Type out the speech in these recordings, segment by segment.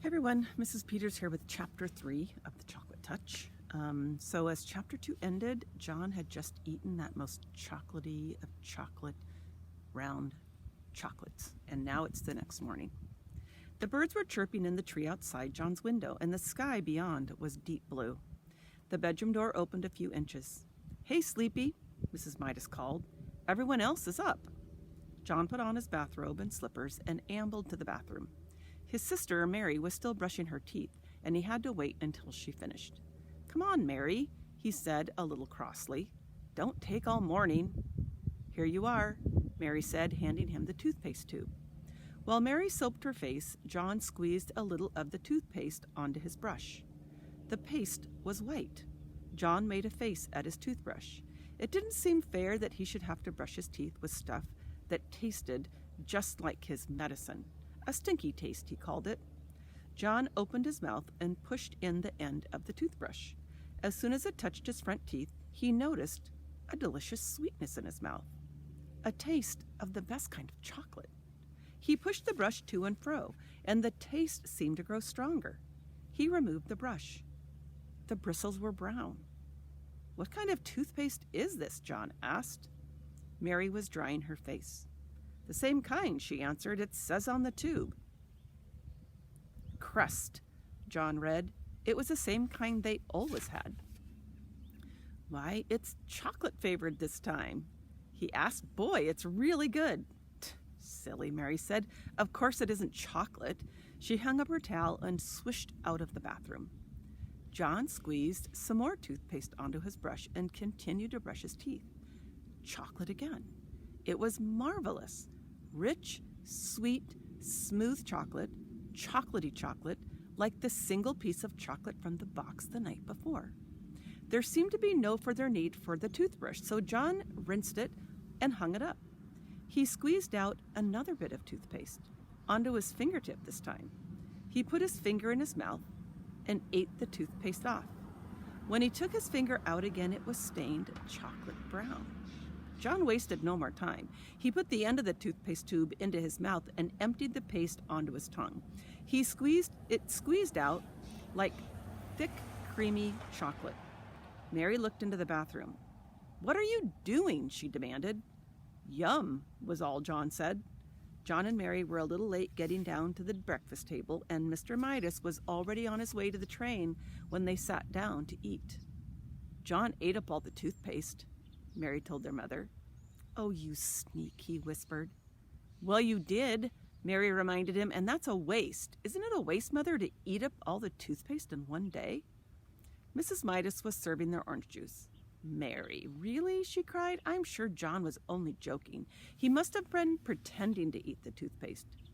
Hey everyone, Mrs. Peters here with Chapter 3 of The Chocolate Touch. So as Chapter 2 ended, John had just eaten that most chocolatey of chocolate, round chocolates, and now it's the next morning. The birds were chirping in the tree outside John's window, and the sky beyond was deep blue. The bedroom door opened a few inches. "Hey, Sleepy," Mrs. Midas called. "Everyone else is up." John put on his bathrobe and slippers and ambled to the bathroom. His sister, Mary, was still brushing her teeth, and he had to wait until she finished. "Come on, Mary," he said a little crossly. "Don't take all morning." "Here you are," Mary said, handing him the toothpaste tube. While Mary soaped her face, John squeezed a little of the toothpaste onto his brush. The paste was white. John made a face at his toothbrush. It didn't seem fair that he should have to brush his teeth with stuff that tasted just like his medicine. A stinky taste, he called it. John opened his mouth and pushed in the end of the toothbrush. As soon as it touched his front teeth, he noticed a delicious sweetness in his mouth, a taste of the best kind of chocolate. He pushed the brush to and fro, and the taste seemed to grow stronger. He removed the brush. The bristles were brown. "What kind of toothpaste is this?" John asked. Mary was drying her face. "The same kind," she answered. "It says on the tube." "Crest," John read. It was the same kind they always had. "Why, it's chocolate flavored this time," he asked. "Boy, it's really good." "Silly," Mary said. "Of course it isn't chocolate." She hung up her towel and swished out of the bathroom. John squeezed some more toothpaste onto his brush and continued to brush his teeth. Chocolate again. It was marvelous. Rich, sweet, smooth chocolate, chocolatey chocolate, like the single piece of chocolate from the box the night before. There seemed to be no further need for the toothbrush, so John rinsed it and hung it up. He squeezed out another bit of toothpaste, onto his fingertip this time. He put his finger in his mouth and ate the toothpaste off. When he took his finger out again, it was stained chocolate brown. John wasted no more time. He put the end of the toothpaste tube into his mouth and emptied the paste onto his tongue. It squeezed out like thick, creamy chocolate. Mary looked into the bathroom. "What are you doing?" she demanded. "Yum," was all John said. John and Mary were a little late getting down to the breakfast table, and Mr. Midas was already on his way to the train when they sat down to eat. "John ate up all the toothpaste," Mary told their mother. "Oh, you sneak," he whispered. "Well, you did," Mary reminded him, "and that's a waste. Isn't it a waste, Mother, to eat up all the toothpaste in one day?" Mrs. Midas was serving their orange juice. "Mary, really?" she cried. "I'm sure John was only joking. He must have been pretending to eat the toothpaste."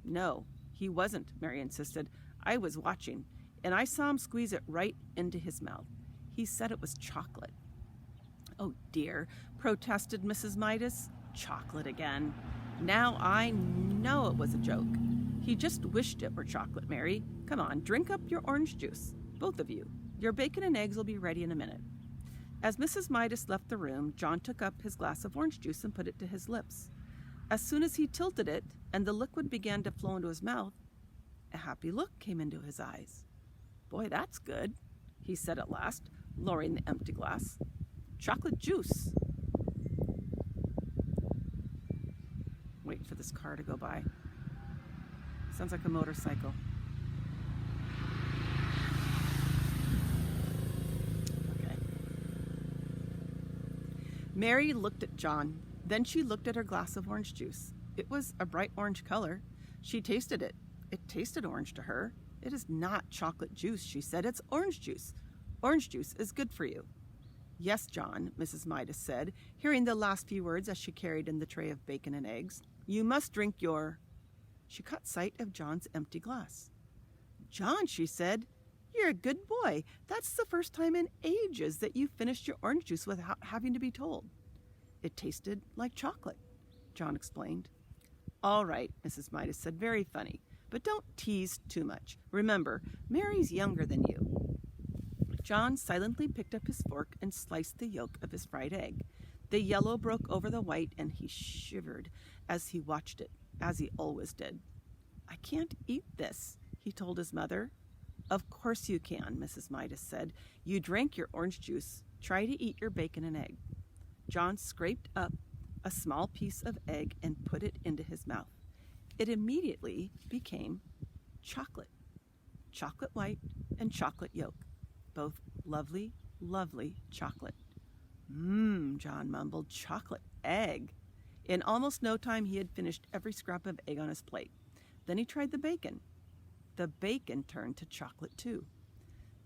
"No, he wasn't," Mary insisted. "I was watching, and I saw him squeeze it right into his mouth. He said it was chocolate." "Oh dear," protested Mrs. Midas. "Chocolate again. Now I know it was a joke. He just wished it were chocolate, Mary. Come on, drink up your orange juice, both of you. Your bacon and eggs will be ready in a minute." As Mrs. Midas left the room, John took up his glass of orange juice and put it to his lips. As soon as he tilted it and the liquid began to flow into his mouth, a happy look came into his eyes. "Boy, that's good," he said at last, lowering the empty glass. "Chocolate juice." Wait for this car to go by. Sounds like a motorcycle. Okay. Mary looked at John. Then she looked at her glass of orange juice. It was a bright orange color. She tasted it. It tasted orange to her. "It is not chocolate juice," she said. "It's orange juice. Orange juice is good for you." "Yes, John," Mrs. Midas said, hearing the last few words as she carried in the tray of bacon and eggs. "You must drink your—" She caught sight of John's empty glass. "John," she said, "you're a good boy. That's the first time in ages that you finished your orange juice without having to be told." "It tasted like chocolate," John explained. "All right," Mrs. Midas said, "very funny. But don't tease too much. Remember, Mary's younger than you." John silently picked up his fork and sliced the yolk of his fried egg. The yellow broke over the white, and he shivered as he watched it, as he always did. "I can't eat this," he told his mother. Of course you can, Mrs. Midas said. You drank your orange juice. Try to eat your bacon and egg. John scraped up a small piece of egg and put it into his mouth. It immediately became chocolate. Chocolate white and chocolate yolk. Both lovely, lovely chocolate. John mumbled, chocolate egg. In almost no time, he had finished every scrap of egg on his plate. Then he tried the bacon. The bacon turned to chocolate too.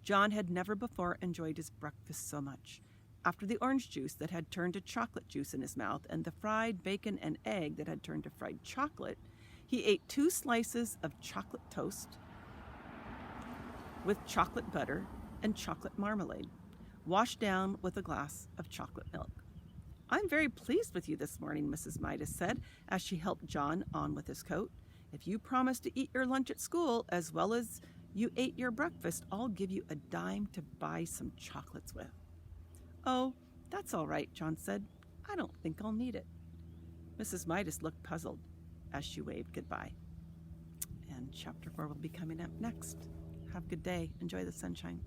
John had never before enjoyed his breakfast so much. After the orange juice that had turned to chocolate juice in his mouth and the fried bacon and egg that had turned to fried chocolate, he ate 2 slices of chocolate toast with chocolate butter and chocolate marmalade, washed down with a glass of chocolate milk. I'm very pleased with you this morning, Mrs. Midas said, as she helped John on with his coat. If you promise to eat your lunch at school as well as you ate your breakfast, I'll give you a dime to buy some chocolates with. Oh, that's all right, John said. I don't think I'll need it. Mrs. Midas looked puzzled as she waved goodbye. And chapter 4 will be coming up next. Have a good day. Enjoy the sunshine.